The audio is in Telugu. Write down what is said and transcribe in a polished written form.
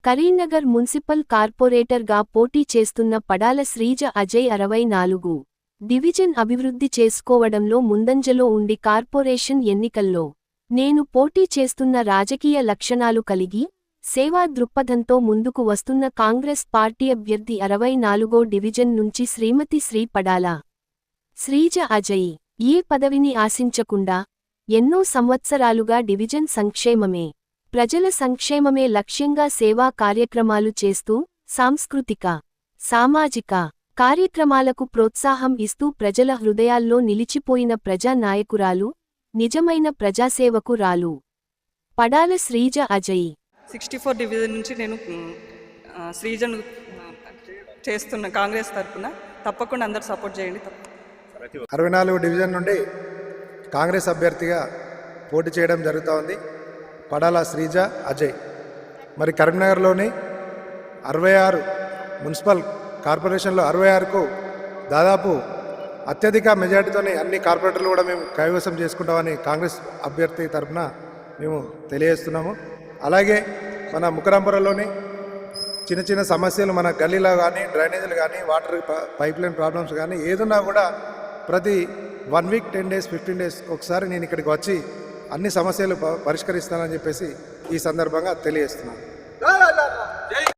కరీంనగర్ మున్సిపల్ కార్పొరేటర్గా పోటీ చేస్తున్న పడాల శ్రీజ అజయ్ 64 డివిజన్ అభివృద్ధి చేసుకోవడంలో ముందంజలో ఉండి కార్పొరేషన్ ఎన్నికల్లో నేను పోటీ చేస్తున్న రాజకీయ లక్షణాలు కలిగి సేవా దృక్పథంతో ముందుకు వస్తున్న కాంగ్రెస్ పార్టీ అభ్యర్థి 64వ డివిజన్ నుంచి శ్రీమతి శ్రీ పడాల శ్రీజ అజయ్ ఏ పదవిని ఆశించకుండా ఎన్నో సంవత్సరాలుగా డివిజన్ సంక్షేమమే ప్రజల సంక్షేమమే లక్ష్యంగా సేవా కార్యక్రమాలు చేస్తూ సాంస్కృతిక సామాజిక కార్యక్రమాలకు ప్రోత్సాహం ఇస్తూ ప్రజల హృదయాల్లో నిలిచిపోయిన ప్రజా నాయకురాలు నిజమైన ప్రజాసేవకు రాలు పడాల శ్రీజ అజయ్ 64 డివిజన్ నుంచి నేను శ్రీజను చేస్తున్న కాంగ్రెస్ తరఫున తప్పకుండా అందరు సపోర్ట్ చేయండి. 64 డివిజన్ నుండి కాంగ్రెస్ అభ్యర్థిగా పోటీ చేయడం జరుగుతూ ఉంది పడాల శ్రీజ అజయ్. మరి కరీంనగర్లోని 66 మున్సిపల్ కార్పొరేషన్లో 66కు దాదాపు అత్యధిక మెజార్టీతోనే అన్ని కార్పొరేటర్లు కూడా మేము కైవసం చేసుకుంటామని కాంగ్రెస్ అభ్యర్థి తరఫున మేము తెలియజేస్తున్నాము. అలాగే మన ముకరాంపురంలోని చిన్న చిన్న సమస్యలు మన గల్లీలో కానీ డ్రైనేజీలు కానీ వాటర్ పైప్ లైన్ ప్రాబ్లమ్స్ కానీ ఏదున్నా కూడా ప్రతి 1 వీక్ 10 డేస్ 15 డేస్ ఒకసారి నేను ఇక్కడికి వచ్చి అన్ని సమస్యలు పరిష్కరిస్తానని చెప్పేసి ఈ సందర్భంగా తెలియజేస్తున్నాను.